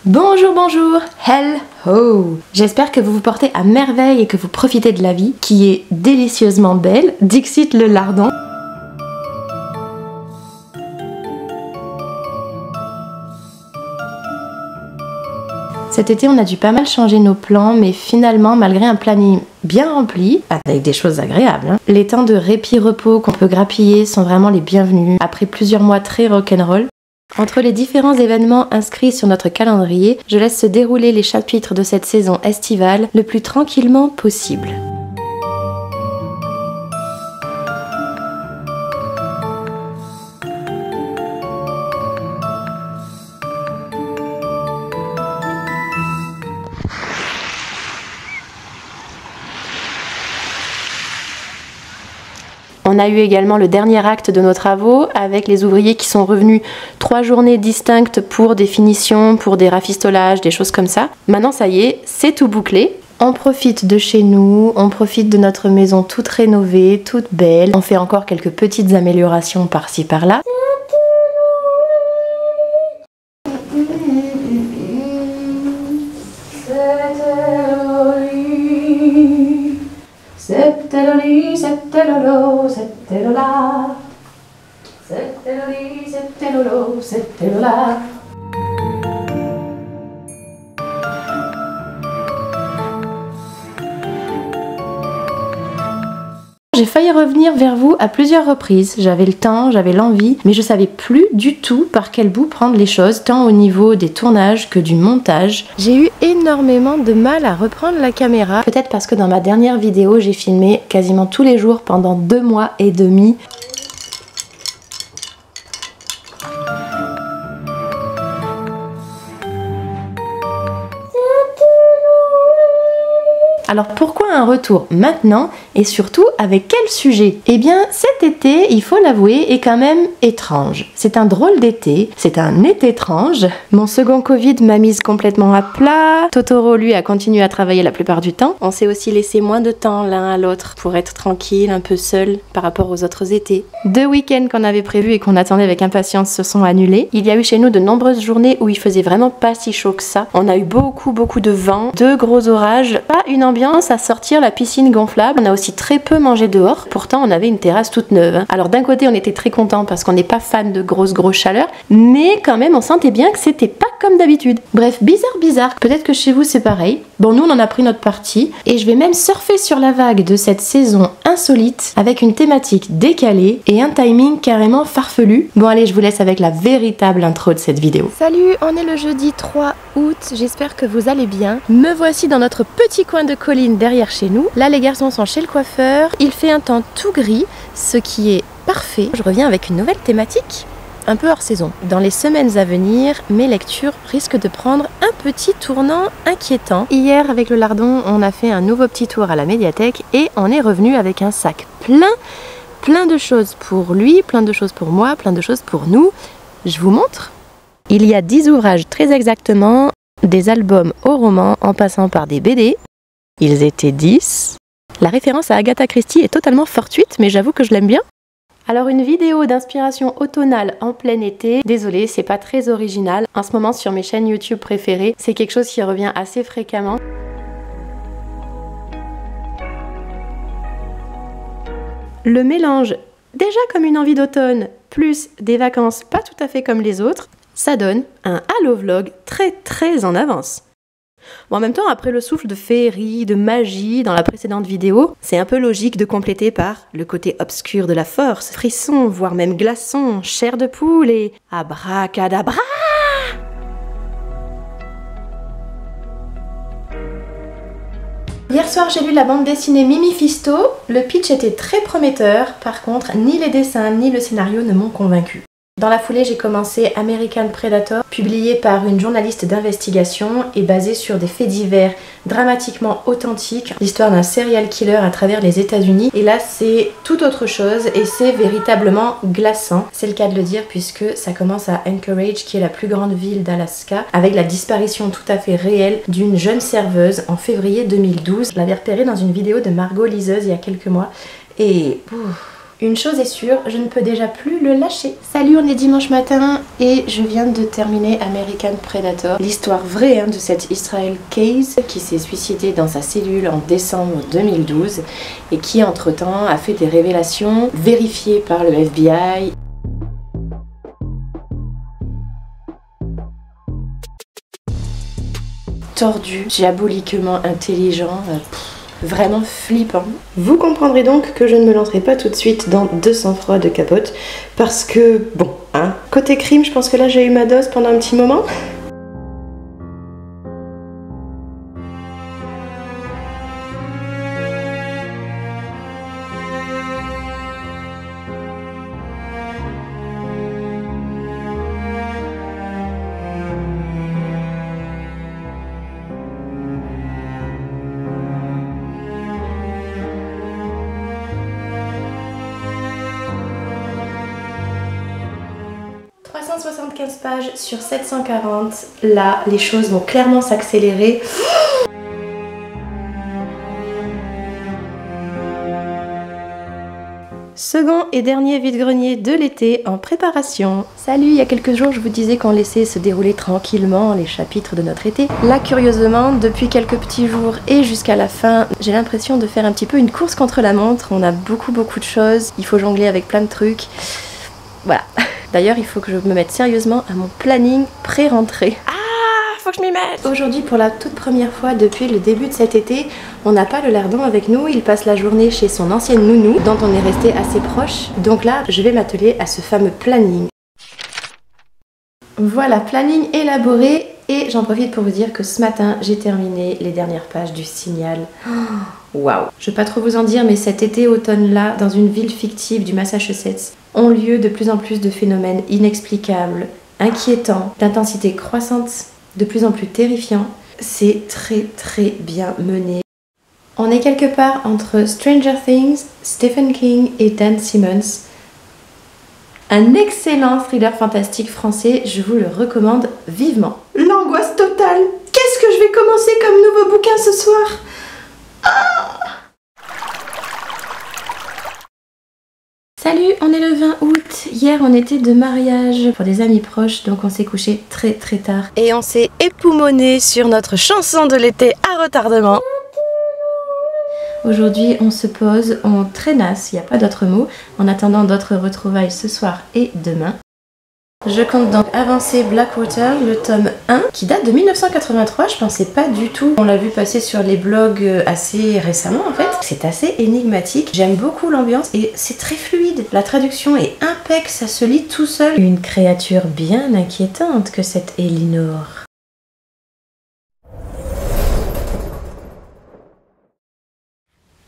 Bonjour, bonjour, hello. J'espère que vous vous portez à merveille et que vous profitez de la vie, qui est délicieusement belle. Dixit le lardon. Cet été, on a dû pas mal changer nos plans, mais finalement, malgré un planning bien rempli, avec des choses agréables, les temps de répit-repos qu'on peut grappiller sont vraiment les bienvenus, après plusieurs mois très rock'n'roll. Entre les différents événements inscrits sur notre calendrier, je laisse se dérouler les chapitres de cette saison estivale le plus tranquillement possible. On a eu également le dernier acte de nos travaux avec les ouvriers qui sont revenus 3 journées distinctes pour des finitions, pour des rafistolages, des choses comme ça. Maintenant ça y est, c'est tout bouclé. On profite de chez nous, on profite de notre maison toute rénovée, toute belle. On fait encore quelques petites améliorations par-ci par-là. Septeloli, septelolo, septelola. Septeloli, septelolo, septelola. J'ai failli revenir vers vous à plusieurs reprises. J'avais le temps, j'avais l'envie, mais je savais plus du tout par quel bout prendre les choses, tant au niveau des tournages que du montage. J'ai eu énormément de mal à reprendre la caméra. Peut-être parce que dans ma dernière vidéo, j'ai filmé quasiment tous les jours pendant 2 mois et demi. Alors pourquoi un retour maintenant et surtout avec quel sujet? Eh bien cet été, il faut l'avouer, est quand même étrange. C'est un drôle d'été, c'est un été étrange. Mon second Covid m'a mise complètement à plat. Totoro lui a continué à travailler la plupart du temps. On s'est aussi laissé moins de temps l'un à l'autre pour être tranquille, un peu seul par rapport aux autres étés. 2 week-ends qu'on avait prévus et qu'on attendait avec impatience se sont annulés. Il y a eu chez nous de nombreuses journées où il faisait vraiment pas si chaud que ça. On a eu beaucoup de vent, 2 gros orages, pas une ambiance à sortir la piscine gonflable. On a aussi très peu mangé dehors, pourtant on avait une terrasse toute neuve. Alors d'un côté on était très content parce qu'on n'est pas fan de grosse chaleur, mais quand même on sentait bien que c'était pas comme d'habitude. Bref, bizarre. Peut-être que chez vous c'est pareil. Bon, nous on en a pris notre parti et je vais même surfer sur la vague de cette saison insolite avec une thématique décalée et un timing carrément farfelu. Bon allez, je vous laisse avec la véritable intro de cette vidéo. Salut, on est le jeudi 3 août, j'espère que vous allez bien. Me voici dans notre petit coin de colline derrière chez nous. Là les garçons sont chez le coiffeur, il fait un temps tout gris, ce qui est parfait. Je reviens avec une nouvelle thématique, un peu hors saison. Dans les semaines à venir, mes lectures risquent de prendre un petit tournant inquiétant. Hier avec le lardon, on a fait un nouveau petit tour à la médiathèque et on est revenu avec un sac plein de choses pour lui, plein de choses pour moi, plein de choses pour nous. Je vous montre. Il y a 10 ouvrages très exactement, des albums au roman en passant par des BD. Ils étaient 10. La référence à Agatha Christie est totalement fortuite, mais j'avoue que je l'aime bien. Alors une vidéo d'inspiration automnale en plein été, désolée, c'est pas très original. En ce moment sur mes chaînes YouTube préférées, c'est quelque chose qui revient assez fréquemment. Le mélange, déjà comme une envie d'automne, plus des vacances pas tout à fait comme les autres, ça donne un Halo Vlog très en avance. Bon, en même temps, après le souffle de féerie, de magie dans la précédente vidéo, c'est un peu logique de compléter par le côté obscur de la force, frisson, voire même glaçon, chair de poule et abracadabra! Hier soir, j'ai lu la bande dessinée Mimifisto. Le pitch était très prometteur, par contre, ni les dessins ni le scénario ne m'ont convaincu. Dans la foulée, j'ai commencé American Predator, publié par une journaliste d'investigation et basé sur des faits divers dramatiquement authentiques, l'histoire d'un serial killer à travers les États-Unis. Et là, c'est tout autre chose et c'est véritablement glaçant. C'est le cas de le dire puisque ça commence à Anchorage, qui est la plus grande ville d'Alaska, avec la disparition tout à fait réelle d'une jeune serveuse en février 2012. Je l'avais repérée dans une vidéo de Margot Liseuse il y a quelques mois et Une chose est sûre, je ne peux déjà plus le lâcher. Salut, on est dimanche matin et je viens de terminer American Predator. L'histoire vraie de cet Israel Keyes qui s'est suicidé dans sa cellule en décembre 2012 et qui entre-temps a fait des révélations vérifiées par le FBI. Tordu, diaboliquement intelligent, vraiment flippant. Vous comprendrez donc que je ne me lancerai pas tout de suite dans 200 froid de capote parce que, bon, côté crime, je pense que là j'ai eu ma dose pendant un petit moment. « 375 pages sur 740, là les choses vont clairement s'accélérer. Second et dernier vide-grenier de l'été en préparation. Salut, il y a quelques jours je vous disais qu'on laissait se dérouler tranquillement les chapitres de notre été. Là curieusement, depuis quelques petits jours et jusqu'à la fin, j'ai l'impression de faire un petit peu une course contre la montre. On a beaucoup de choses, il faut jongler avec plein de trucs. Voilà. D'ailleurs, il faut que je me mette sérieusement à mon planning pré-rentrée. Ah, faut que je m'y mette! Aujourd'hui, pour la toute première fois depuis le début de cet été, on n'a pas le lardon avec nous. Il passe la journée chez son ancienne nounou, dont on est resté assez proche. Donc là, je vais m'atteler à ce fameux planning. Voilà, planning élaboré. Et j'en profite pour vous dire que ce matin, j'ai terminé les dernières pages du Signal. Waouh! Je vais pas trop vous en dire, mais cet été-automne-là, dans une ville fictive du Massachusetts, ont lieu de plus en plus de phénomènes inexplicables, inquiétants, d'intensité croissante, de plus en plus terrifiants. C'est très bien mené. On est quelque part entre Stranger Things, Stephen King et Dan Simmons. Un excellent thriller fantastique français, je vous le recommande vivement. L'angoisse totale! Qu'est-ce que je vais commencer comme nouveau bouquin ce soir? Salut, on est le 20 août. Hier, on était de mariage pour des amis proches, donc on s'est couché très tard. Et on s'est époumoné sur notre chanson de l'été à retardement. Aujourd'hui, on se pose, on traînasse, il n'y a pas d'autre mot, en attendant d'autres retrouvailles ce soir et demain. Je compte donc avancer Blackwater, le tome 1, qui date de 1983, je pensais pas du tout. On l'a vu passer sur les blogs assez récemment en fait. C'est assez énigmatique, j'aime beaucoup l'ambiance et c'est très fluide. La traduction est impeccable, ça se lit tout seul. Une créature bien inquiétante que cette Elinor.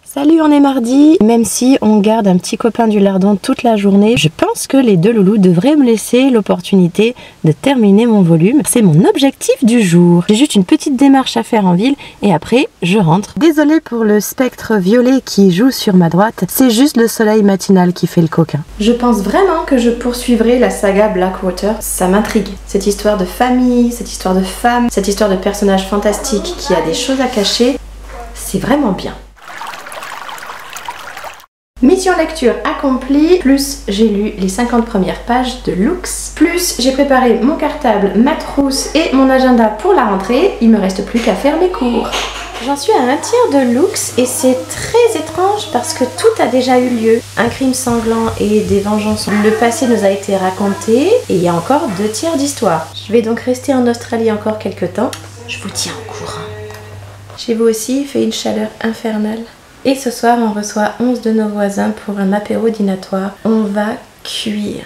Salut, on est mardi. Même si on garde un petit copain du lardon toute la journée, je pense que les deux loulous devraient me laisser l'opportunité de terminer mon volume. C'est mon objectif du jour. J'ai juste une petite démarche à faire en ville et après je rentre. Désolée pour le spectre violet qui joue sur ma droite, c'est juste le soleil matinal qui fait le coquin. Je pense vraiment que je poursuivrai la saga Blackwater. Ça m'intrigue. Cette histoire de famille, cette histoire de femme, cette histoire de personnage fantastique qui a des choses à cacher, c'est vraiment bien. Mission lecture accomplie, plus j'ai lu les 50 premières pages de Lux, plus j'ai préparé mon cartable, ma trousse et mon agenda pour la rentrée, il me reste plus qu'à faire mes cours. J'en suis à un tiers de Lux et c'est très étrange parce que tout a déjà eu lieu. Un crime sanglant et des vengeances. Le passé nous a été raconté et il y a encore 2 tiers d'histoire. Je vais donc rester en Australie encore quelques temps. Je vous tiens au courant. Chez vous aussi, il fait une chaleur infernale. Et ce soir, on reçoit 11 de nos voisins pour un apéro dînatoire. On va cuire.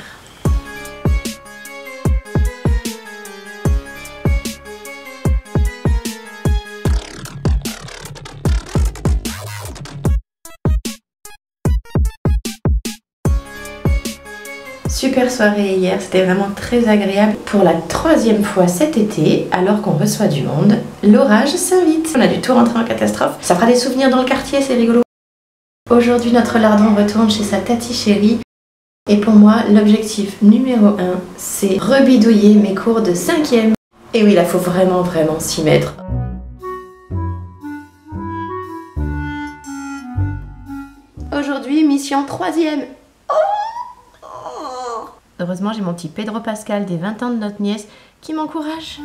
Super soirée hier, c'était vraiment très agréable. Pour la 3e fois cet été, alors qu'on reçoit du monde, l'orage s'invite. On a dû tout rentrer en catastrophe. Ça fera des souvenirs dans le quartier, c'est rigolo. Aujourd'hui, notre lardon retourne chez sa tati chérie. Et pour moi, l'objectif numéro 1, c'est rebidouiller mes cours de 5e. Et oui, là, faut vraiment s'y mettre. Aujourd'hui, mission 3e. Heureusement, j'ai mon petit Pedro Pascal des 20 ans de notre nièce qui m'encourage.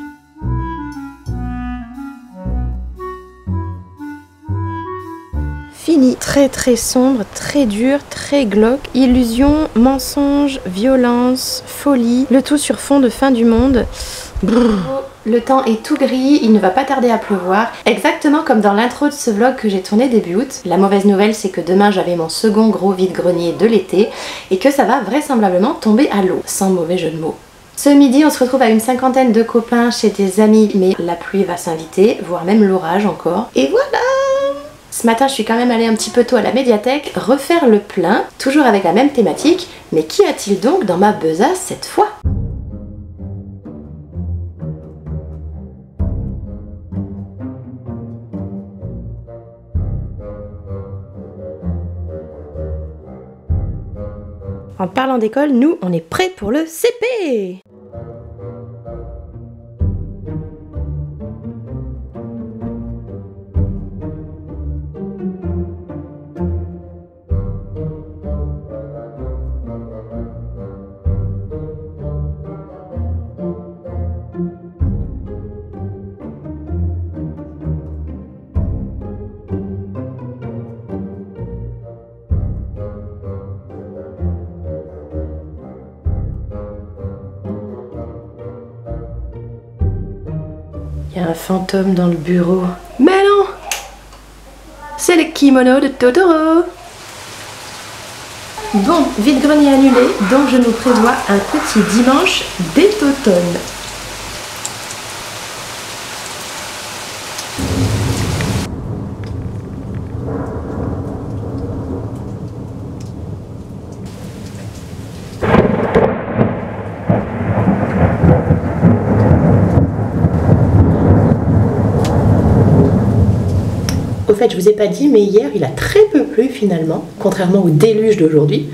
Fini. Très très sombre, très dur, très glauque. Illusion, mensonge, violence, folie. Le tout sur fond de fin du monde. Brrr. Le temps est tout gris, il ne va pas tarder à pleuvoir. Exactement comme dans l'intro de ce vlog que j'ai tourné début août. La mauvaise nouvelle, c'est que demain j'avais mon second gros vide-grenier de l'été et que ça va vraisemblablement tomber à l'eau, sans mauvais jeu de mots. Ce midi, on se retrouve à une cinquantaine de copains chez des amis, mais la pluie va s'inviter, voire même l'orage encore. Et voilà! Ce matin, je suis quand même allée un petit peu tôt à la médiathèque refaire le plein, toujours avec la même thématique. Mais qu'y a-t-il donc dans ma besace cette fois? En parlant d'école, nous, on est prêts pour le CP! Il y a un fantôme dans le bureau. Mais non! C'est le kimono de Totoro! Bon, vide-grenier annulé, donc je nous prévois un petit dimanche dès automne. Au fait, je vous ai pas dit, mais hier, il a très peu plu finalement, contrairement au déluge d'aujourd'hui.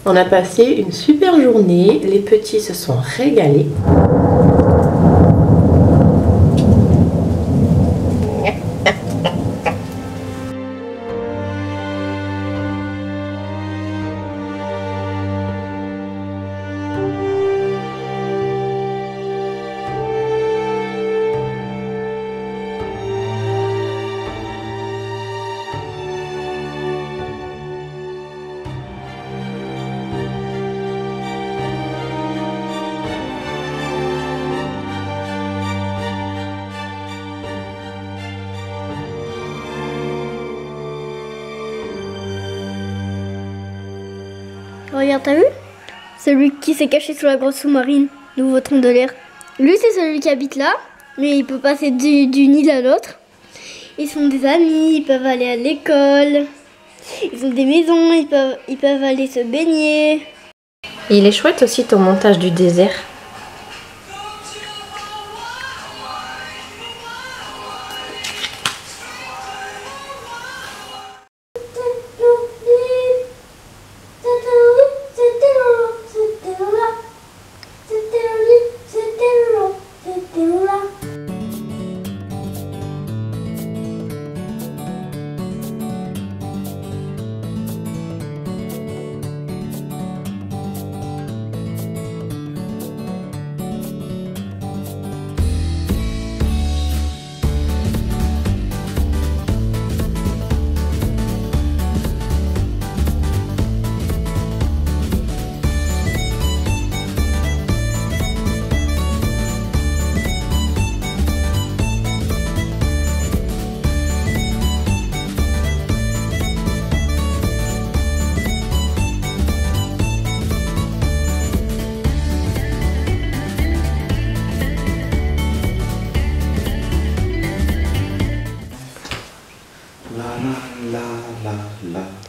On a passé une super journée, les petits se sont régalés. Regarde, t'as vu? Celui qui s'est caché sous la grosse sous-marine, nouveau tronc de l'air. Lui, c'est celui qui habite là, mais il peut passer d'une île à l'autre. Ils sont des amis, ils peuvent aller à l'école, ils ont des maisons, ils peuvent aller se baigner. Et il est chouette aussi ton montage du désert.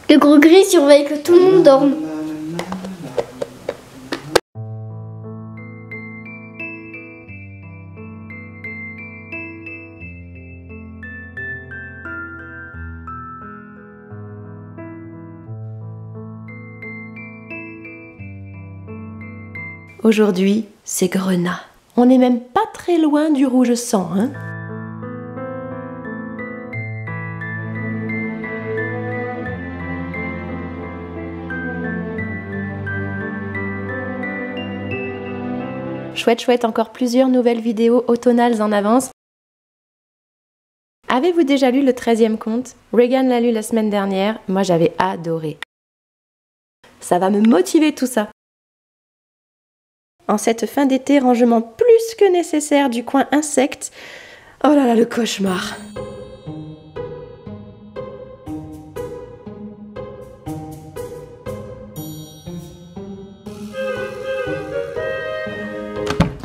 Le gros gris surveille que tout le monde dorme. Aujourd'hui, c'est Grenat. On n'est même pas très loin du rouge sang, hein? chouette chouette, encore plusieurs nouvelles vidéos automnales en avance. Avez-vous déjà lu le 13e conte? Regan l'a lu la semaine dernière, moi j'avais adoré. Ça va me motiver tout ça. En cette fin d'été, rangement plus que nécessaire du coin insectes. Oh là là, le cauchemar!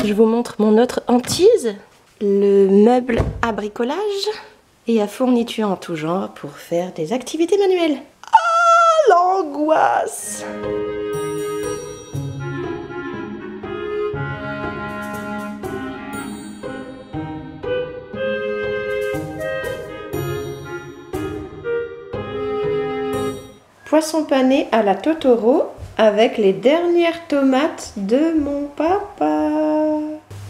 Je vous montre mon autre hantise, le meuble à bricolage et à fourniture en tout genre pour faire des activités manuelles. Ah, l'angoisse! Poisson pané à la Totoro avec les dernières tomates de mon papa.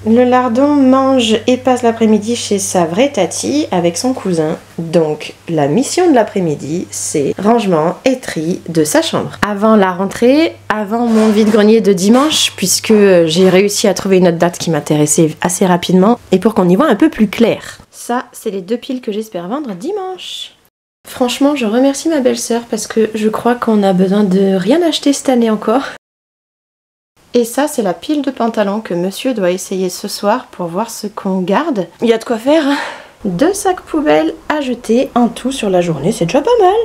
Le lardon mange et passe l'après-midi chez sa vraie tati avec son cousin. Donc la mission de l'après-midi, c'est rangement et tri de sa chambre. Avant la rentrée, avant mon vide-grenier de dimanche, puisque j'ai réussi à trouver une autre date qui m'intéressait assez rapidement, et pour qu'on y voit un peu plus clair. Ça, c'est les 2 piles que j'espère vendre dimanche. Franchement, je remercie ma belle-sœur parce que je crois qu'on a besoin de rien acheter cette année encore. Et ça, c'est la pile de pantalons que monsieur doit essayer ce soir pour voir ce qu'on garde. Il y a de quoi faire, hein. 2 sacs poubelles à jeter en tout sur la journée, c'est déjà pas mal.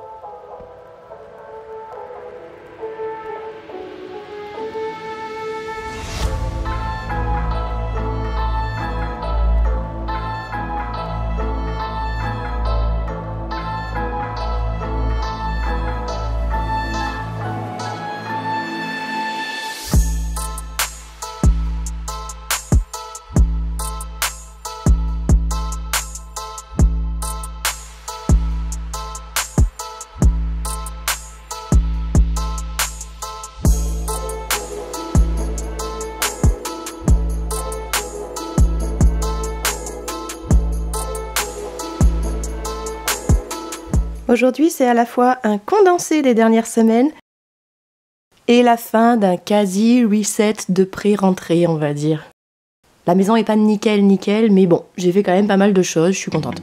Aujourd'hui, c'est à la fois un condensé des dernières semaines et la fin d'un quasi reset de pré-rentrée, on va dire. La maison est pas nickel, mais bon, j'ai fait quand même pas mal de choses, je suis contente.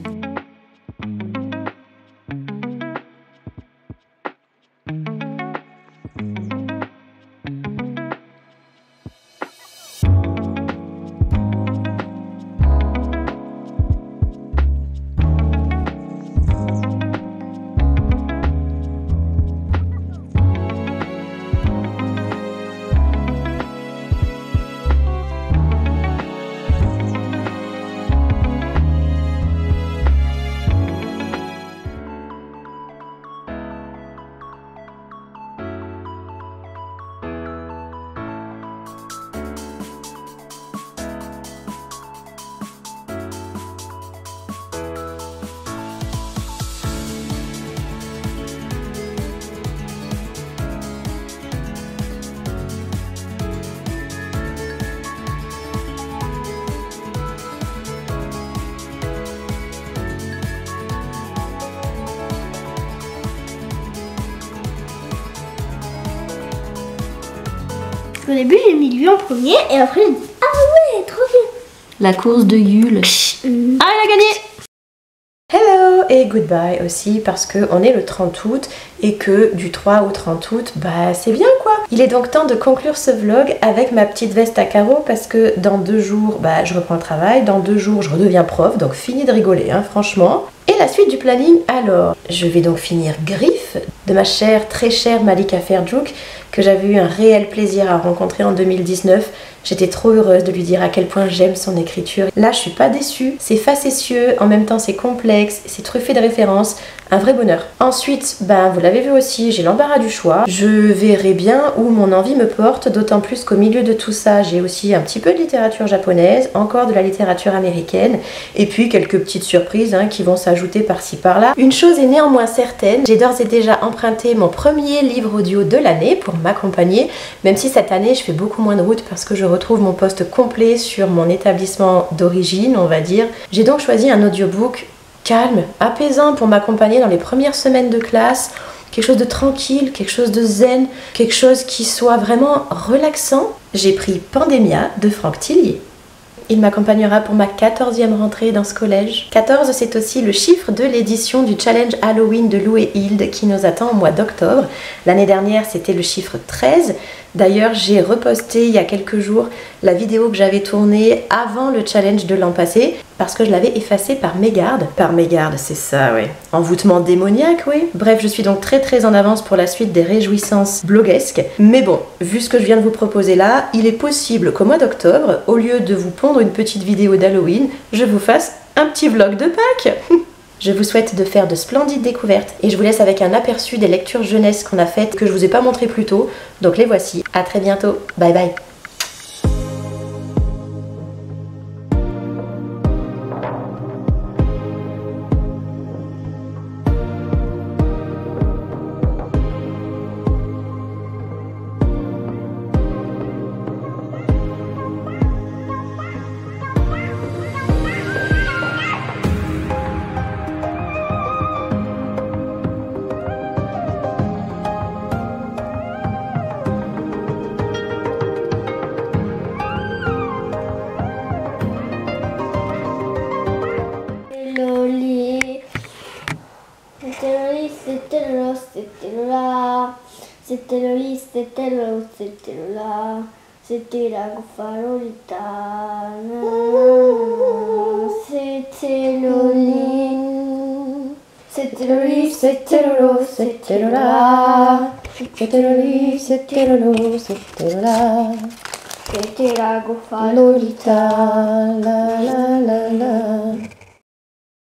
Au début, j'ai mis lui en premier et après, j'ai dit ah ouais, trop bien. La course de Yule. Ah, elle a gagné! Hello et goodbye aussi parce qu'on est le 30 août et que du 3 au 30 août, bah c'est bien quoi. Il est donc temps de conclure ce vlog avec ma petite veste à carreaux parce que dans 2 jours, bah je reprends le travail, dans 2 jours je redeviens prof, donc fini de rigoler hein, franchement. Et la suite du planning alors, je vais donc finir Griffe de ma chère, très chère Malika Ferjouk que j'avais eu un réel plaisir à rencontrer en 2019. J'étais trop heureuse de lui dire à quel point j'aime son écriture. Là, je suis pas déçue. C'est facétieux, en même temps c'est complexe, c'est truffé de références. Un vrai bonheur. Ensuite, ben vous l'avez vu aussi, j'ai l'embarras du choix. Je verrai bien où mon envie me porte, d'autant plus qu'au milieu de tout ça, j'ai aussi un petit peu de littérature japonaise, encore de la littérature américaine, et puis quelques petites surprises hein, qui vont s'ajouter par-ci par-là. Une chose est néanmoins certaine, j'ai d'ores et déjà emprunté mon premier livre audio de l'année pour m'accompagner, même si cette année je fais beaucoup moins de route parce que je retrouve mon poste complet sur mon établissement d'origine, on va dire. J'ai donc choisi un audiobook calme, apaisant pour m'accompagner dans les premières semaines de classe, quelque chose de tranquille, quelque chose de zen, quelque chose qui soit vraiment relaxant, j'ai pris Pandémia de Franck Tillier. Il m'accompagnera pour ma 14e rentrée dans ce collège. 14, c'est aussi le chiffre de l'édition du challenge Halloween de Lou et Hilde qui nous attend au mois d'octobre. L'année dernière, c'était le chiffre 13. D'ailleurs, j'ai reposté il y a quelques jours la vidéo que j'avais tournée avant le challenge de l'an passé parce que je l'avais effacée par mégarde. Par mégarde, c'est ça, oui. Envoûtement démoniaque, oui. Bref, je suis donc très en avance pour la suite des réjouissances bloguesques. Mais bon, vu ce que je viens de vous proposer là, il est possible qu'au mois d'octobre, au lieu de vous pondre une petite vidéo d'Halloween, je vous fasse un petit vlog de Pâques. Je vous souhaite de faire de splendides découvertes et je vous laisse avec un aperçu des lectures jeunesse qu'on a faites que je vous ai pas montré plus tôt. Donc les voici. À très bientôt. Bye bye. C'était le lit, c'était le c'était le là, c'était la Goffarolita. C'était le lit, c'était le lit, c'était le c'était le là, C'était le lit, c'était le lot, c'était le là. c'était la Goffarolita. La la la la.